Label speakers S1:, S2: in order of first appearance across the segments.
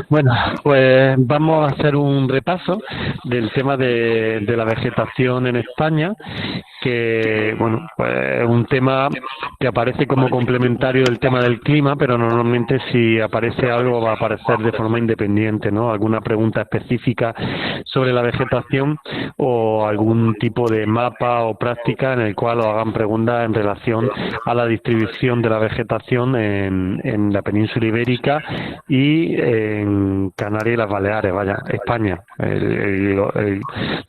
S1: Bueno, pues vamos a hacer un repaso del tema de la vegetación en España, que, bueno, pues es un tema que aparece como complementario del tema del clima, pero normalmente si aparece algo va a aparecer de forma independiente, ¿no? Alguna pregunta específica sobre la vegetación o algún tipo de mapa o práctica en el cual os hagan preguntas en relación a la distribución de la vegetación en la península ibérica y en Canarias y las Baleares, vaya, España.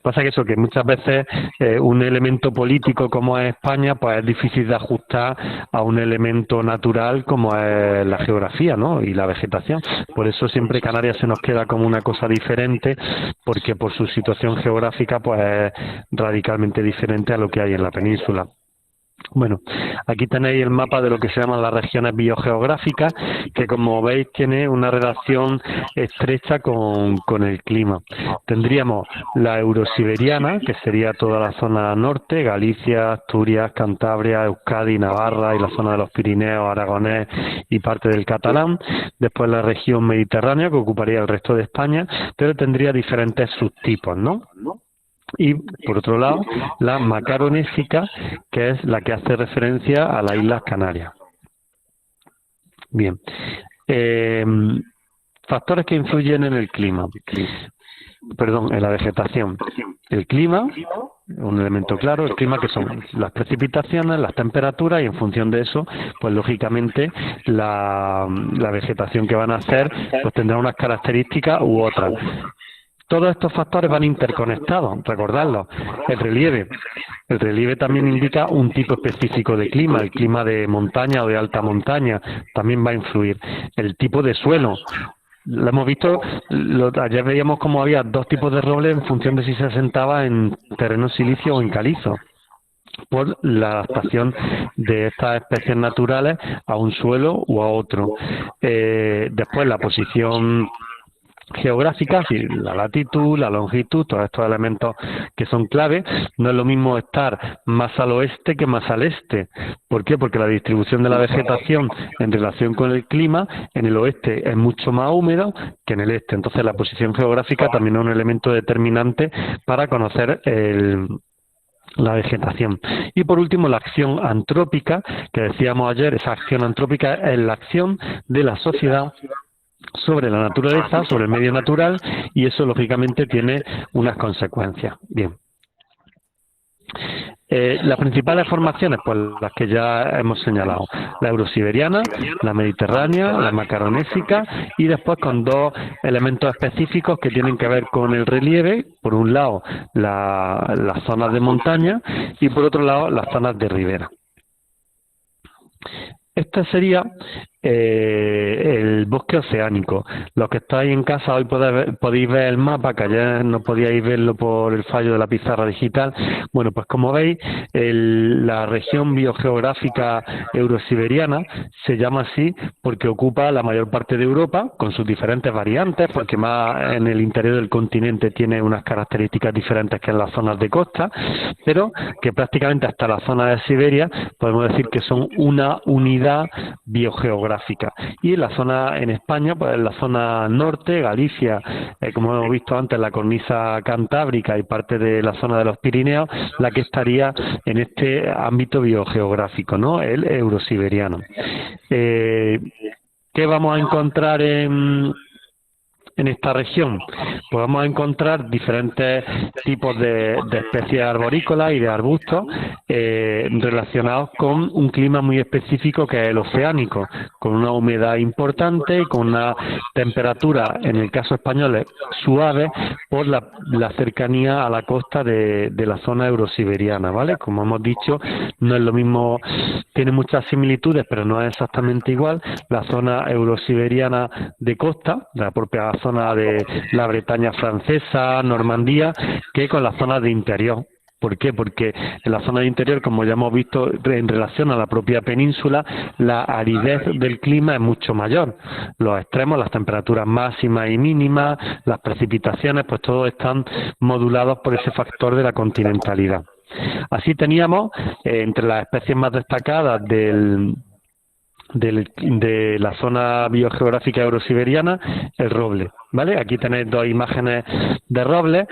S1: Pasa que eso, que muchas veces un elemento político como es España, pues es difícil de ajustar a un elemento natural como es la geografía, ¿no? Y la vegetación. Por eso siempre Canarias se nos queda como una cosa diferente, porque por su situación geográfica, pues es radicalmente diferente a lo que hay en la península. Bueno, aquí tenéis el mapa de lo que se llaman las regiones biogeográficas, que como veis tiene una relación estrecha con el clima. Tendríamos la eurosiberiana, que sería toda la zona norte, Galicia, Asturias, Cantabria, Euskadi, Navarra y la zona de los Pirineos, Aragonés y parte del catalán. Después la región mediterránea, que ocuparía el resto de España, pero tendría diferentes subtipos, ¿no? Y, por otro lado, la macaronésica, que es la que hace referencia a las Islas Canarias. Bien. Factores que influyen en el clima. Perdón, en la vegetación. El clima, un elemento claro, el clima que son las precipitaciones, las temperaturas y en función de eso, pues lógicamente la vegetación que van a hacer pues tendrá unas características u otras. Todos estos factores van interconectados, recordadlo. El relieve. El relieve también indica un tipo específico de clima, el clima de montaña o de alta montaña también va a influir. El tipo de suelo. Lo hemos visto, ayer veíamos cómo había dos tipos de roble en función de si se asentaba en terreno silicio o en calizo, por la adaptación de estas especies naturales a un suelo u a otro. Después la posición geográfica, sí, la latitud, la longitud, todos estos elementos que son clave. No es lo mismo estar más al oeste que más al este. ¿Por qué? Porque la distribución de la vegetación en relación con el clima en el oeste es mucho más húmedo que en el este. Entonces la posición geográfica también es un elemento determinante para conocer la vegetación. Y por último, la acción antrópica, que decíamos ayer, esa acción antrópica es la acción de la sociedad sobre la naturaleza, sobre el medio natural, y eso lógicamente tiene unas consecuencias. Bien. Las principales formaciones, pues las que ya hemos señalado, la eurosiberiana, la mediterránea, la macaronésica, y después con dos elementos específicos que tienen que ver con el relieve, por un lado las zonas de montaña y por otro lado las zonas de ribera. Este sería el bosque oceánico. Los que estáis en casa hoy podéis ver el mapa, que ayer no podíais verlo por el fallo de la pizarra digital. Bueno, pues como veis, la región biogeográfica eurosiberiana se llama así porque ocupa la mayor parte de Europa, con sus diferentes variantes, porque más en el interior del continente tiene unas características diferentes que en las zonas de costa, pero que prácticamente hasta la zona de Siberia podemos decir que son una unidad biogeográfica. Y en la zona, en España, pues en la zona norte, Galicia, como hemos visto antes, la cornisa cantábrica y parte de la zona de los Pirineos, la que estaría en este ámbito biogeográfico, ¿no? El eurosiberiano. ¿Qué vamos a encontrar en esta región? Pues vamos a encontrar diferentes tipos de especies arborícolas y de arbustos relacionados con un clima muy específico que es el oceánico, con una humedad importante y con una temperatura, en el caso español, suave por la cercanía a la costa de la zona eurosiberiana, ¿vale? Como hemos dicho, no es lo mismo, tiene muchas similitudes, pero no es exactamente igual la zona eurosiberiana de costa, la propia zona de la Bretaña francesa, Normandía, que con las zonas de interior. ¿Por qué? Porque en la zona de interior, como ya hemos visto en relación a la propia península, la aridez del clima es mucho mayor. Los extremos, las temperaturas máximas y mínimas, las precipitaciones, pues todos están modulados por ese factor de la continentalidad. Así teníamos, entre las especies más destacadas del de la zona biogeográfica eurosiberiana, el roble, ¿vale? Aquí tenéis dos imágenes de roble.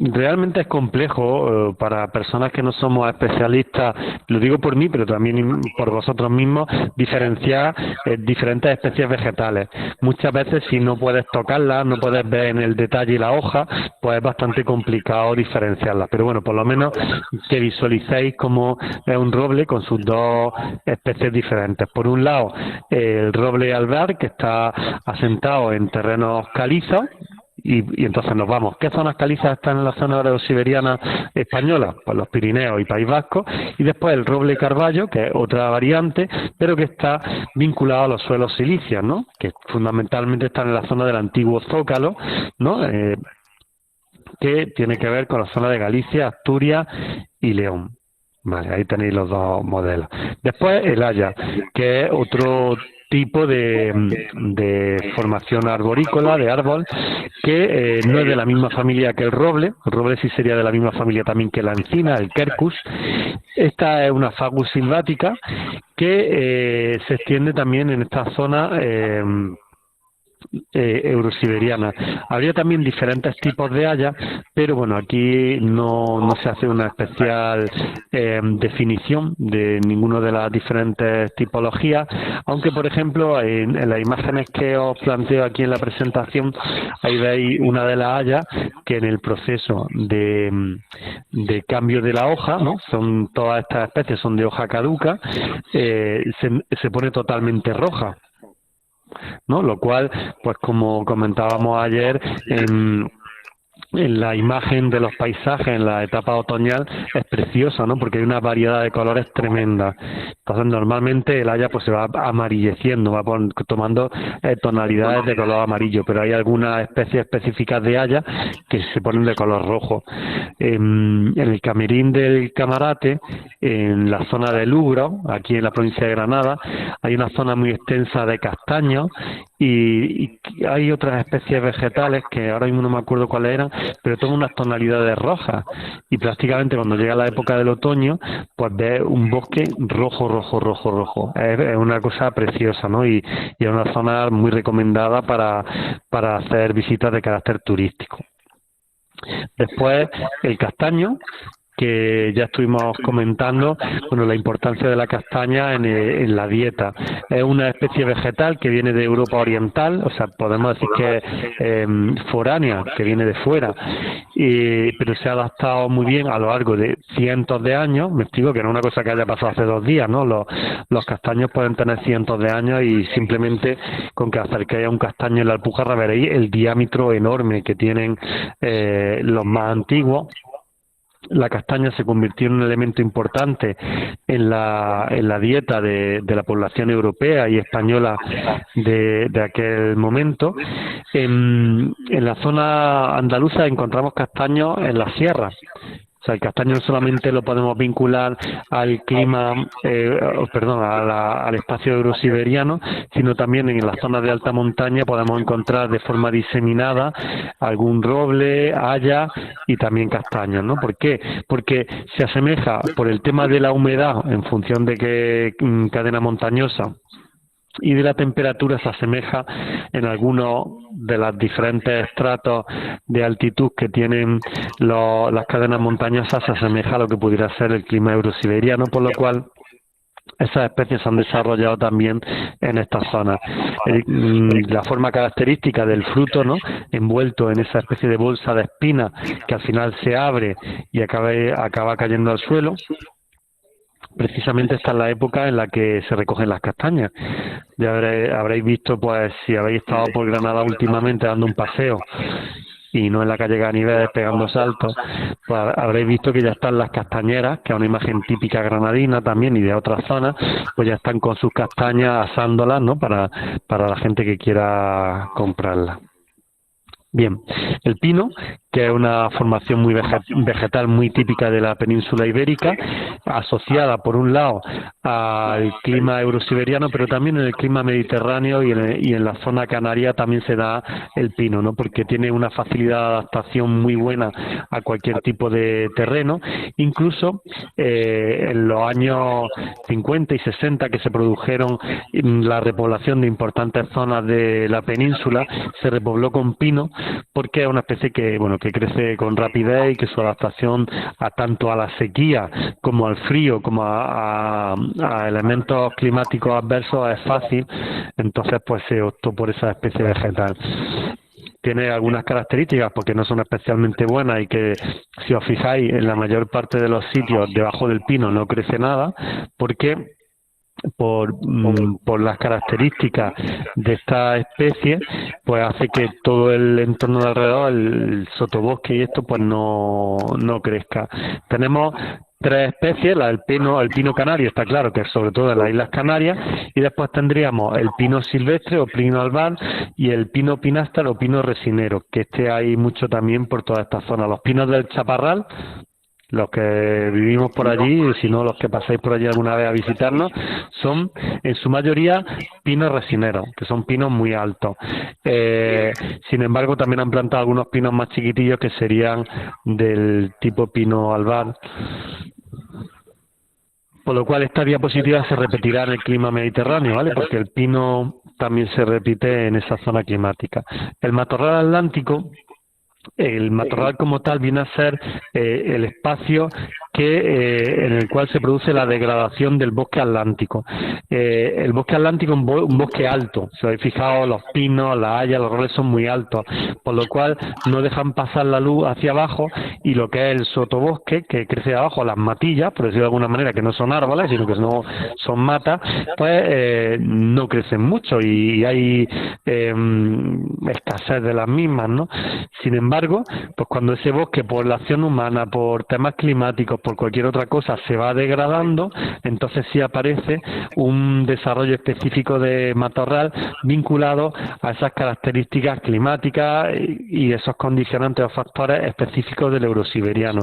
S1: Realmente es complejo para personas que no somos especialistas, lo digo por mí, pero también por vosotros mismos, diferenciar diferentes especies vegetales. Muchas veces, si no puedes tocarlas, no puedes ver en el detalle la hoja, pues es bastante complicado diferenciarlas. Pero bueno, por lo menos que visualicéis cómo es un roble con sus dos especies diferentes. Por un lado, el roble albar, que está asentado en terrenos calizos. Y entonces nos vamos. ¿Qué zonas calizas están en la zona eurosiberiana española? Pues los Pirineos y País Vasco. Y después el roble carballo, que es otra variante, pero que está vinculado a los suelos silíceos, ¿no? Que fundamentalmente están en la zona del antiguo Zócalo, ¿no? Que tiene que ver con la zona de Galicia, Asturias y León. Vale, ahí tenéis los dos modelos. Después el haya, que es otro tipo de formación arborícola, de árbol, que no es de la misma familia que el roble. El roble sí sería de la misma familia también que la encina, el quercus. Esta es una Fagus silvática que se extiende también en esta zona eurosiberiana. Habría también diferentes tipos de haya, pero bueno, aquí no se hace una especial definición de ninguna de las diferentes tipologías, aunque por ejemplo en las imágenes que os planteo aquí en la presentación, ahí veis una de las hayas que en el proceso de cambio de la hoja, ¿no? Son todas estas especies son de hoja caduca, se pone totalmente roja, ¿no? Lo cual, pues como comentábamos ayer, en la imagen de los paisajes en la etapa otoñal es preciosa, ¿no? Porque hay una variedad de colores tremenda. Entonces normalmente el haya pues se va amarilleciendo, va tomando tonalidades de color amarillo, pero hay algunas especies específicas de haya que se ponen de color rojo. En el Camerín del Camarate, en la zona de Lugro, aquí en la provincia de Granada, hay una zona muy extensa de castaños y hay otras especies vegetales que ahora mismo no me acuerdo cuáles eran, pero toman unas tonalidades rojas y prácticamente cuando llega la época del otoño pues ves un bosque rojo, rojo, rojo, rojo. Es una cosa preciosa, ¿no? Y es una zona muy recomendada para hacer visitas de carácter turístico. Después el castaño, que ya estuvimos comentando, bueno, la importancia de la castaña en la dieta. Es una especie vegetal que viene de Europa Oriental, o sea, podemos decir que es foránea, que viene de fuera, pero se ha adaptado muy bien a lo largo de cientos de años. Me explico que no es una cosa que haya pasado hace 2 días, ¿no? Los castaños pueden tener cientos de años y simplemente con que acerquéis a un castaño en la Alpujarra veréis el diámetro enorme que tienen los más antiguos. La castaña se convirtió en un elemento importante en la dieta de la población europea y española de aquel momento. En la zona andaluza encontramos castaños en las sierras. O sea, el castaño no solamente lo podemos vincular al clima, al espacio eurosiberiano, sino también en las zonas de alta montaña podemos encontrar de forma diseminada algún roble, haya y también castaños, ¿no? ¿Por qué? Porque se asemeja por el tema de la humedad en función de qué cadena montañosa y de la temperatura, se asemeja en algunos de los diferentes estratos de altitud que tienen las cadenas montañosas, se asemeja a lo que pudiera ser el clima eurosiberiano, por lo cual esas especies se han desarrollado también en estas zonas. La forma característica del fruto, ¿no?, envuelto en esa especie de bolsa de espinas que al final se abre y acaba cayendo al suelo. Precisamente esta es la época en la que se recogen las castañas. Ya habréis visto, pues, si habéis estado por Granada últimamente dando un paseo y no en la calle Ganivedes pegando saltos, pues habréis visto que ya están las castañeras, que es una imagen típica granadina también y de otras zonas, pues ya están con sus castañas asándolas, ¿no?, para la gente que quiera comprarlas. Bien, el pino, que es una formación muy vegetal muy típica de la península ibérica, asociada por un lado al clima eurosiberiano, pero también en el clima mediterráneo y en la zona canaria también se da el pino, ¿no? Porque tiene una facilidad de adaptación muy buena a cualquier tipo de terreno. Incluso en los años 50 y 60 que se produjeron la repoblación de importantes zonas de la península, se repobló con pino porque es una especie que bueno que crece con rapidez y que su adaptación a tanto a la sequía como al frío como a elementos climáticos adversos es fácil. Entonces pues se optó por esa especie vegetal. Tiene algunas características porque no son especialmente buenas y que si os fijáis en la mayor parte de los sitios debajo del pino no crece nada porque por las características de esta especie, pues hace que todo el entorno de alrededor, el sotobosque y esto, pues no crezca. Tenemos tres especies, la del pino, el pino canario, está claro que es sobre todo en las Islas Canarias, y después tendríamos el pino silvestre o pino albar y el pino pinastar o pino resinero, que hay mucho también por toda esta zona. Los pinos del Chaparral, los que vivimos por allí, y si no los que pasáis por allí alguna vez a visitarnos, son en su mayoría pinos resineros, que son pinos muy altos. Sin embargo, también han plantado algunos pinos más chiquitillos que serían del tipo pino albar. Por lo cual esta diapositiva se repetirá en el clima mediterráneo, ¿vale? Porque el pino también se repite en esa zona climática. El matorral atlántico, el matorral como tal viene a ser el espacio en el cual se produce la degradación del bosque atlántico. El bosque atlántico es un bosque alto, si os habéis fijado, los pinos, las hayas, los robles son muy altos, por lo cual no dejan pasar la luz hacia abajo, y lo que es el sotobosque, que crece abajo, las matillas, por decirlo de alguna manera, que no son árboles, sino que no son matas, pues no crecen mucho y hay escasez de las mismas, ¿no? Sin embargo, pues cuando ese bosque, por la acción humana, por temas climáticos, por cualquier otra cosa, se va degradando, entonces sí aparece un desarrollo específico de matorral vinculado a esas características climáticas y esos condicionantes o factores específicos del eurosiberiano.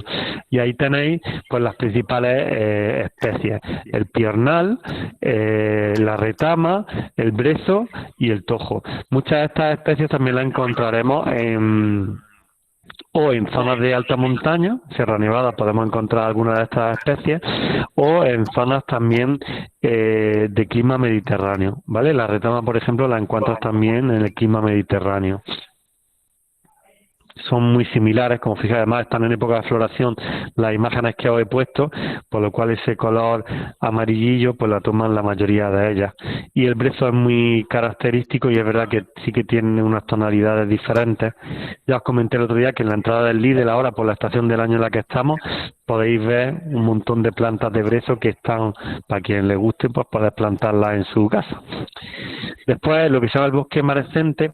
S1: Y ahí tenéis pues las principales especies: el piornal, la retama, el brezo y el tojo. Muchas de estas especies también las encontraremos en zonas de alta montaña. Sierra Nevada podemos encontrar algunas de estas especies, o en zonas también de clima mediterráneo, ¿vale? La retama, por ejemplo, la encuentras también en el clima mediterráneo. Son muy similares, como fijáis, además están en época de floración las imágenes que os he puesto, por lo cual ese color amarillillo pues la toman la mayoría de ellas. Y el brezo es muy característico y es verdad que sí que tiene unas tonalidades diferentes. Ya os comenté el otro día que en la entrada del Lidl, ahora por la estación del año en la que estamos, podéis ver un montón de plantas de brezo que están, para quien le guste, pues poder plantarlas en su casa. Después, lo que se llama el bosque marescente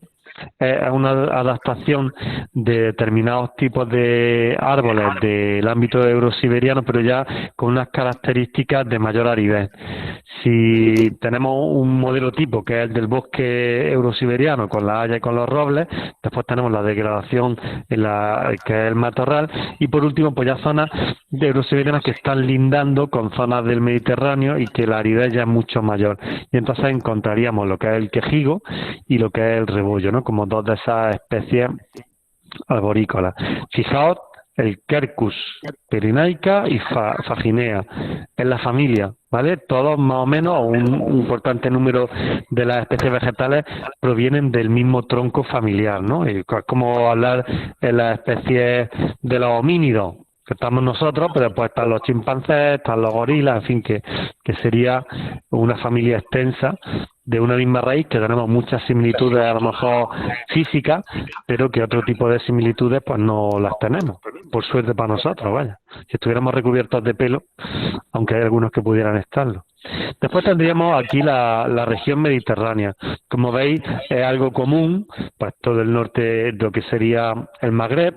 S1: es una adaptación de determinados tipos de árboles del ámbito eurosiberiano, pero ya con unas características de mayor aridez. Si tenemos un modelo tipo que es el del bosque eurosiberiano con la haya y con los robles, después tenemos la degradación que es el matorral, y por último pues ya zonas de eurosiberianas que están lindando con zonas del Mediterráneo y que la aridez ya es mucho mayor, y entonces encontraríamos lo que es el quejigo y lo que es el rebollo, ¿no? Como dos de esas especies arborícolas. Fijaos, el Quercus pirenaica y Faginea en la familia, ¿vale? Todos más o menos, un importante número de las especies vegetales provienen del mismo tronco familiar, ¿no? Es como hablar en las especies de los homínidos, que estamos nosotros, pero después están los chimpancés, están los gorilas, en fin, que sería una familia extensa de una misma raíz, que tenemos muchas similitudes a lo mejor físicas, pero que otro tipo de similitudes pues no las tenemos, por suerte para nosotros, vaya. Si estuviéramos recubiertos de pelo, aunque hay algunos que pudieran estarlo. Después tendríamos aquí la región mediterránea. Como veis, es algo común, pues todo el norte, lo que sería el Magreb,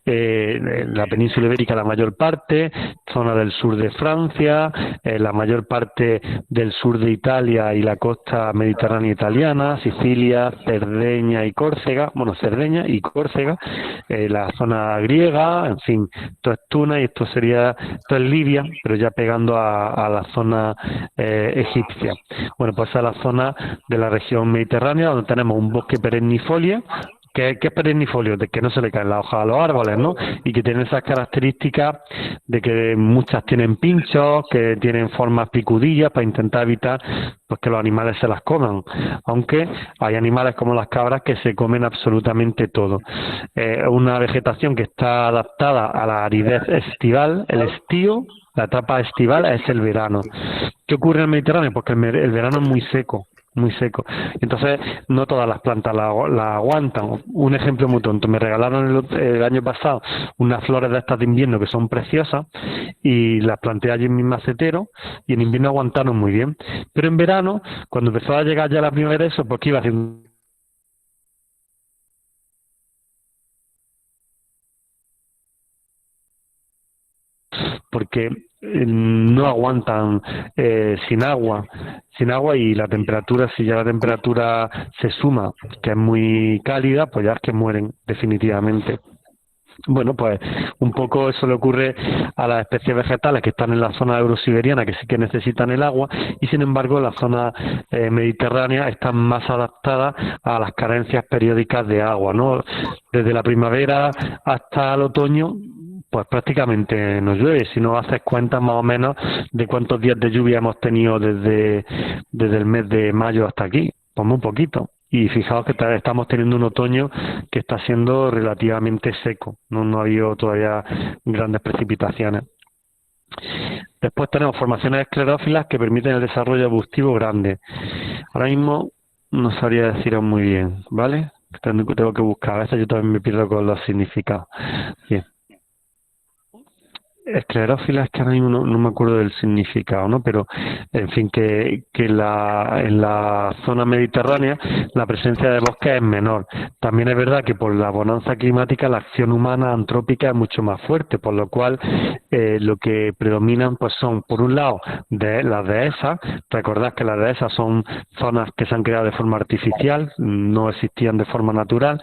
S1: la península ibérica la mayor parte, zona del sur de Francia, la mayor parte del sur de Italia y la costa mediterránea italiana, Sicilia, Cerdeña y Córcega, bueno, Cerdeña y Córcega, la zona griega, en fin, esto es Túnez y esto es Libia, pero ya pegando a la zona egipcia. Bueno, pues a la zona de la región mediterránea donde tenemos un bosque perennifolio, que es perennifolio, de que no se le caen las hojas a los árboles, ¿no? Y que tiene esas características de que muchas tienen pinchos, que tienen formas picudillas para intentar evitar pues que los animales se las coman. Aunque hay animales como las cabras que se comen absolutamente todo. Una vegetación que está adaptada a la aridez estival, el estío. La etapa estival es el verano. ¿Qué ocurre en el Mediterráneo? Porque el verano es muy seco, muy seco. Entonces, no todas las plantas la aguantan. Un ejemplo muy tonto, me regalaron el año pasado unas flores de estas de invierno que son preciosas y las planté allí en mi macetero y en invierno aguantaron muy bien. Pero en verano, cuando empezó a llegar ya la primavera, eso, pues que iba haciendo, porque no aguantan sin agua y la temperatura, si ya la temperatura se suma, que es muy cálida, pues ya es que mueren definitivamente. Bueno, pues un poco eso le ocurre a las especies vegetales que están en la zona eurosiberiana, que sí que necesitan el agua, y sin embargo la zona mediterránea están más adaptadas a las carencias periódicas de agua, ¿no? Desde la primavera hasta el otoño, pues prácticamente no llueve. Si no haces cuentas más o menos de cuántos días de lluvia hemos tenido desde el mes de mayo hasta aquí, pues muy poquito. Y fijaos que estamos teniendo un otoño que está siendo relativamente seco, no ha habido todavía grandes precipitaciones. Después tenemos formaciones esclerófilas que permiten el desarrollo arbustivo grande. Ahora mismo no sabría deciros muy bien, ¿vale? Tengo que buscar, a veces yo también me pierdo con los significados. Bien. Esclerófila es que ahora mismo no me acuerdo del significado, ¿no? Pero, en fin, que en la zona mediterránea la presencia de bosques es menor. También es verdad que por la bonanza climática la acción humana antrópica es mucho más fuerte, por lo cual lo que predominan pues son, por un lado, las dehesas. Recordad que las dehesas son zonas que se han creado de forma artificial, no existían de forma natural,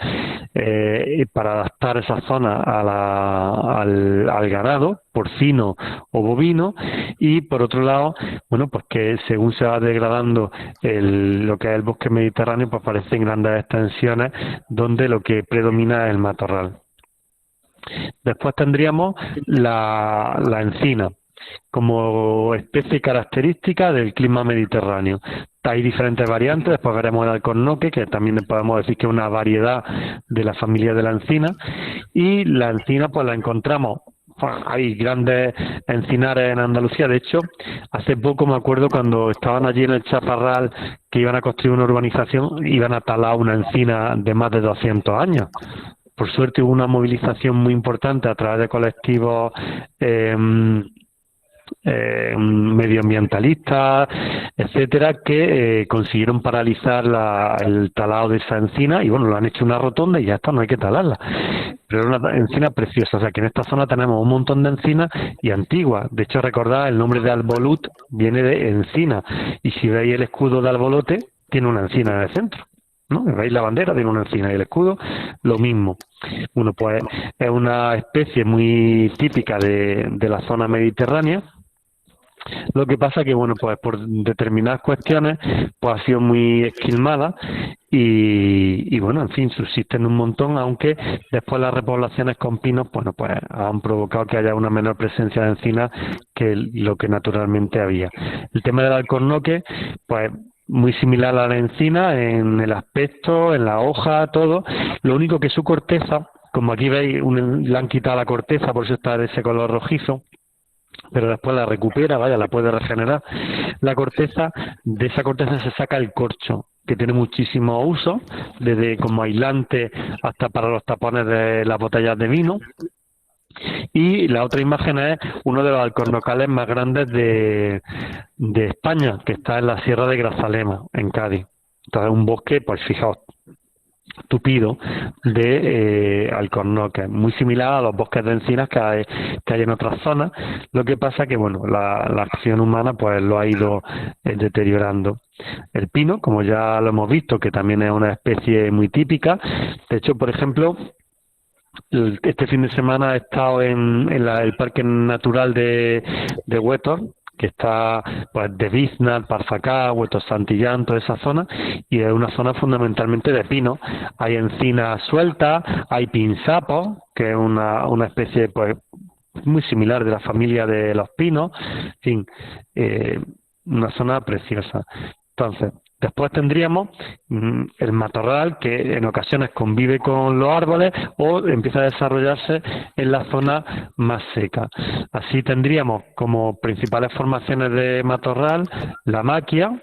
S1: y para adaptar esas zonas al ganado, porcino o bovino, y por otro lado, bueno, pues que según se va degradando lo que es el bosque mediterráneo, pues aparecen grandes extensiones donde lo que predomina es el matorral. Después tendríamos la encina como especie característica del clima mediterráneo. Hay diferentes variantes, después veremos el alcornoque, que también podemos decir que es una variedad de la familia de la encina, y la encina pues la encontramos. Hay grandes encinares en Andalucía. De hecho, hace poco me acuerdo cuando estaban allí en el Chaparral que iban a construir una urbanización, iban a talar una encina de más de 200 años. Por suerte hubo una movilización muy importante a través de colectivos medioambientalistas, etcétera, que consiguieron paralizar el talado de esa encina y bueno, lo han hecho una rotonda y ya está, no hay que talarla. Pero es una encina preciosa, o sea que en esta zona tenemos un montón de encinas y antiguas. De hecho, recordad, el nombre de Albolut viene de encina, y si veis el escudo de Albolote, tiene una encina en el centro, ¿no? ¿Veis la bandera? Tiene una encina, y el escudo, lo mismo. Bueno, pues es una especie muy típica de la zona mediterránea. Lo que pasa que, bueno, pues por determinadas cuestiones, pues ha sido muy esquilmada y bueno, en fin, subsisten un montón, aunque después las repoblaciones con pinos, bueno, pues han provocado que haya una menor presencia de encinas que lo que naturalmente había. El tema del alcornoque, pues muy similar a la encina en el aspecto, en la hoja, todo. Lo único que su corteza, como aquí veis, le han quitado la corteza, por eso está de ese color rojizo, pero después la recupera, vaya, la puede regenerar. La corteza, de esa corteza se saca el corcho, que tiene muchísimos usos, desde como aislante hasta para los tapones de las botellas de vino. Y la otra imagen es uno de los alcornocales más grandes de España, que está en la Sierra de Grazalema, en Cádiz. Entonces, un bosque, pues fijaos, tupido de alcornoques, muy similar a los bosques de encinas que hay en otras zonas. Lo que pasa que, bueno, la acción humana pues lo ha ido deteriorando. El pino, como ya lo hemos visto, que también es una especie muy típica. De hecho, por ejemplo, este fin de semana he estado en el Parque Natural de Huetor, que está pues de Biznat, Parzacá, Huetor Santillán, toda esa zona, y es una zona fundamentalmente de pino. Hay encinas sueltas, hay pinzapos, que es una especie pues muy similar de la familia de los pinos, en fin, una zona preciosa. Entonces, después tendríamos el matorral, que en ocasiones convive con los árboles o empieza a desarrollarse en la zona más seca. Así tendríamos como principales formaciones de matorral la maquia,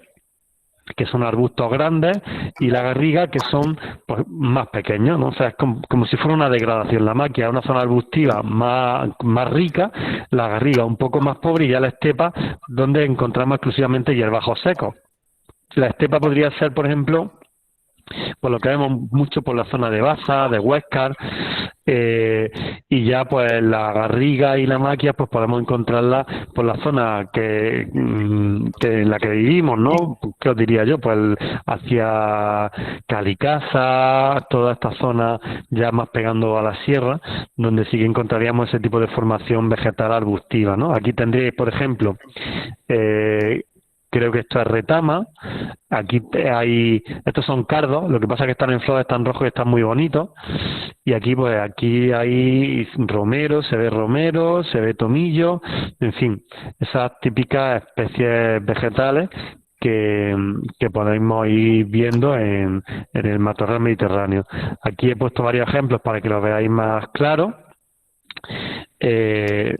S1: que son arbustos grandes, y la garriga, que son pues más pequeños, ¿no? O sea, es como si fuera una degradación. La maquia es una zona arbustiva más rica, la garriga un poco más pobre, y ya la estepa, donde encontramos exclusivamente hierbajos secos. La estepa podría ser, por ejemplo, por lo que vemos mucho por la zona de Baza, de Huéscar, y ya pues la garriga y la maquia pues podemos encontrarla por la zona que en la que vivimos, ¿no? ¿Qué os diría yo? Pues hacia Calicasa, toda esta zona ya más pegando a la sierra, donde sí que encontraríamos ese tipo de formación vegetal arbustiva, ¿no? Aquí tendríais, por ejemplo, creo que esto es retama. Aquí estos son cardos, lo que pasa es que están en flores, están rojos y están muy bonitos. Y aquí hay romero, se ve tomillo, en fin, esas típicas especies vegetales que podemos ir viendo en el matorral mediterráneo. Aquí he puesto varios ejemplos para que lo veáis más claro.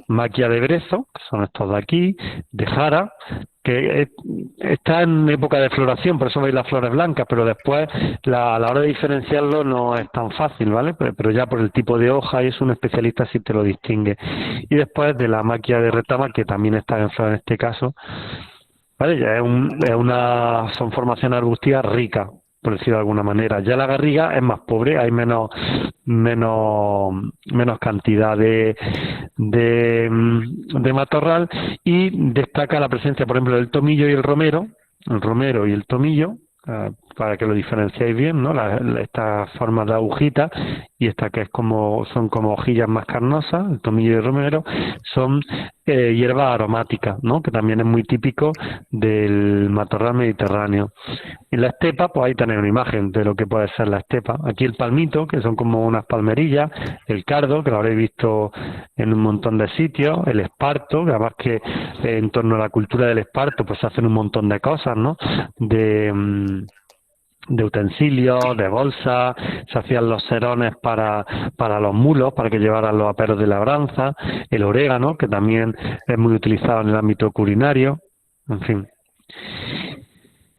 S1: Maquia de brezo, que son estos de aquí, de jara, que está en época de floración, por eso veis las flores blancas, pero después a la hora de diferenciarlo no es tan fácil, ¿vale? Pero ya por el tipo de hoja, y es un especialista si te lo distingue. Y después de la maquia de retama, que también está en flor en este caso, ¿vale? Ya son formaciones arbustivas ricas, por decirlo de alguna manera. Ya la garriga es más pobre, hay menos cantidad de matorral, y destaca la presencia, por ejemplo, del tomillo y el romero y el tomillo, para que lo diferenciéis bien, ¿no? Estas formas de agujita y esta que son como hojillas más carnosas, el tomillo y el romero, son hierbas aromáticas, ¿no? Que también es muy típico del matorral mediterráneo. En la estepa, pues ahí tenéis una imagen de lo que puede ser la estepa. Aquí el palmito, que son como unas palmerillas, el cardo, que lo habréis visto en un montón de sitios, el esparto, que además que en torno a la cultura del esparto, pues se hacen un montón de cosas, ¿no? De utensilios, de bolsas, se hacían los serones para los mulos, para que llevaran los aperos de labranza, el orégano, que también es muy utilizado en el ámbito culinario, en fin.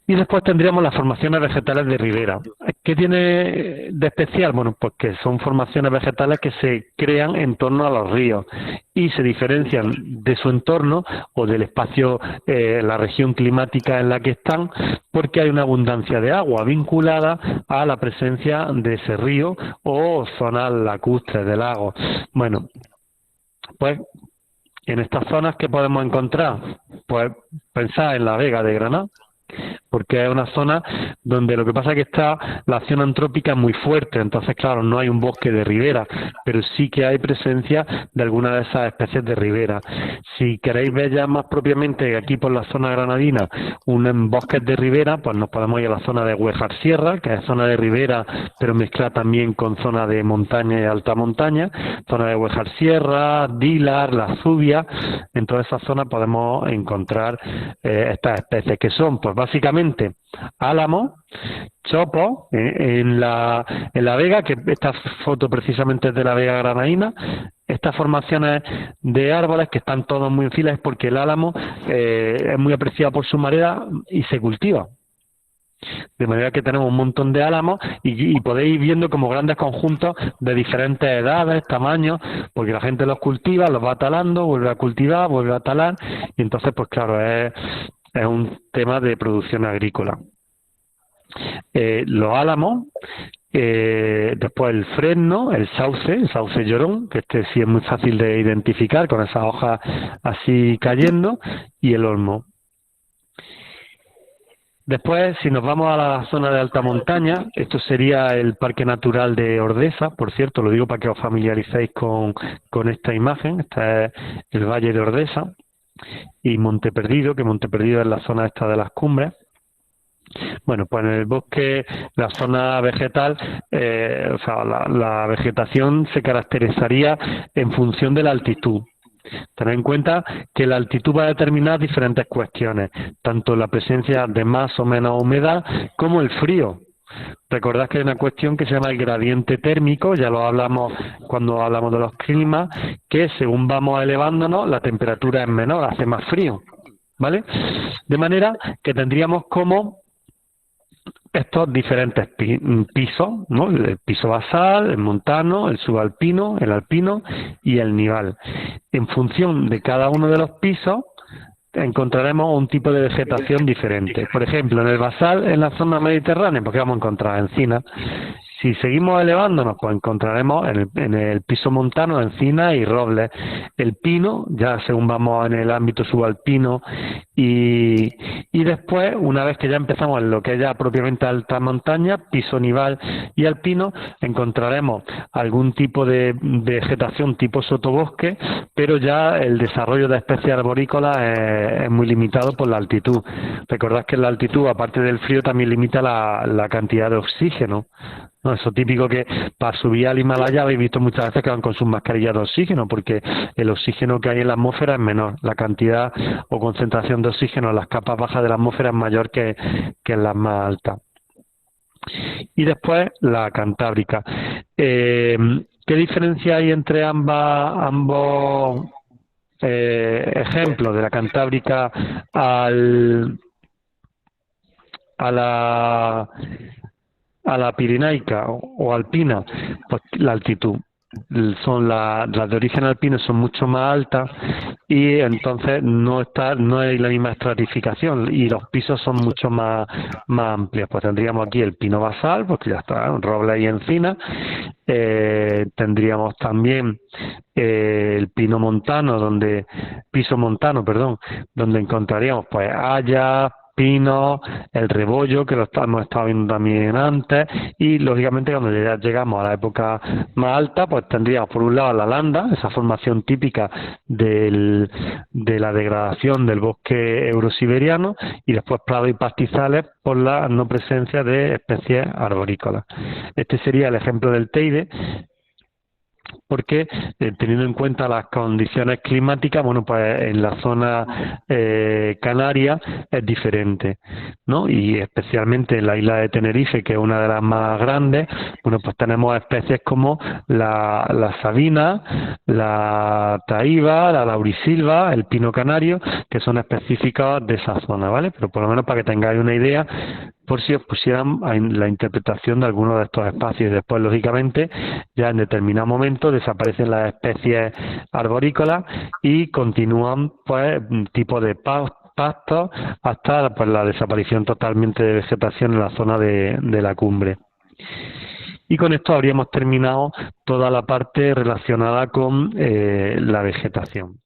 S1: Y después tendríamos las formaciones vegetales de ribera. ¿Qué tiene de especial? Bueno, pues que son formaciones vegetales que se crean en torno a los ríos y se diferencian de su entorno o del espacio, la región climática en la que están, porque hay una abundancia de agua vinculada a la presencia de ese río o zonas lacustres de lagos. Bueno, pues en estas zonas, ¿qué podemos encontrar? Pues pensad en la Vega de Granada, porque es una zona donde lo que pasa es que está la acción antrópica muy fuerte, entonces claro, no hay un bosque de ribera, pero sí que hay presencia de alguna de esas especies de ribera. Si queréis ver ya más propiamente aquí por la zona granadina un bosque de ribera, pues nos podemos ir a la zona de Huejar Sierra, que es zona de ribera, pero mezclada también con zona de montaña y alta montaña, zona de Huejar Sierra, Dílar, La Zubia. En toda esa zona podemos encontrar estas especies, que son pues básicamente álamo, chopo, en la Vega, que esta foto precisamente es de la Vega granadina. Estas formaciones de árboles que están todos muy en fila es porque el álamo es muy apreciado por su madera y se cultiva. De manera que tenemos un montón de álamos y podéis ir viendo como grandes conjuntos de diferentes edades, tamaños, porque la gente los cultiva, los va talando, vuelve a cultivar, vuelve a talar, y entonces pues claro, es un tema de producción agrícola. Los álamos Después el fresno, el sauce llorón, que este sí es muy fácil de identificar con esas hojas así cayendo, y el olmo. Después, si nos vamos a la zona de alta montaña, esto sería el Parque Natural de Ordesa, por cierto, lo digo para que os familiaricéis con esta imagen. Este es el Valle de Ordesa y Monte Perdido, que Monte Perdido es la zona esta de las cumbres. Bueno, pues en el bosque, la zona vegetal, o sea, la vegetación se caracterizaría en función de la altitud. Tened en cuenta que la altitud va a determinar diferentes cuestiones, tanto la presencia de más o menos humedad como el frío. Recordad que hay una cuestión que se llama el gradiente térmico, ya lo hablamos cuando hablamos de los climas, que según vamos elevándonos la temperatura es menor, hace más frío, ¿vale? De manera que tendríamos como estos diferentes pisos, ¿no? El piso basal, el montano, el subalpino, el alpino y el nival. En función de cada uno de los pisos encontraremos un tipo de vegetación diferente. Por ejemplo, en el basal, en la zona mediterránea, porque vamos a encontrar encinas. Si seguimos elevándonos, pues encontraremos en el piso montano encinas y robles. El pino, ya según vamos en el ámbito subalpino, y después, una vez que ya empezamos en lo que es ya propiamente alta montaña, piso nival y alpino, encontraremos algún tipo de vegetación tipo sotobosque, pero ya el desarrollo de especies arborícolas es muy limitado por la altitud. Recordad que la altitud, aparte del frío, también limita la cantidad de oxígeno. No, eso típico que para subir al Himalaya habéis visto muchas veces que van con sus mascarillas de oxígeno, porque el oxígeno que hay en la atmósfera es menor. La cantidad o concentración de oxígeno en las capas bajas de la atmósfera es mayor que en las más altas. Y después la Cantábrica. ¿Qué diferencia hay entre ambos ejemplos de la Cantábrica a la pirenaica o alpina? Pues la altitud. Las de origen alpino son mucho más altas y entonces no hay la misma estratificación y los pisos son mucho más amplios. Pues tendríamos aquí el pino basal, pues que ya está, roble y encina. Tendríamos también el piso montano, donde encontraríamos pues hayas, pino, el rebollo, que lo hemos estado viendo también antes, y lógicamente cuando ya llegamos a la época más alta, pues tendríamos por un lado la landa, esa formación típica de la degradación del bosque eurosiberiano, y después prados y pastizales por la no presencia de especies arborícolas. Este sería el ejemplo del Teide, porque teniendo en cuenta las condiciones climáticas, bueno, pues en la zona canaria es diferente, ¿no? Y especialmente en la isla de Tenerife, que es una de las más grandes, bueno, pues tenemos especies como la sabina, la taíba, la laurisilva, el pino canario, que son específicas de esa zona, ¿vale? Pero por lo menos para que tengáis una idea, por si os pusieran en la interpretación de algunos de estos espacios. Y después, lógicamente, ya en determinado momento desaparecen las especies arborícolas y continúan pues tipo de pastos hasta pues la desaparición totalmente de vegetación en la zona de la cumbre. Y con esto habríamos terminado toda la parte relacionada con la vegetación.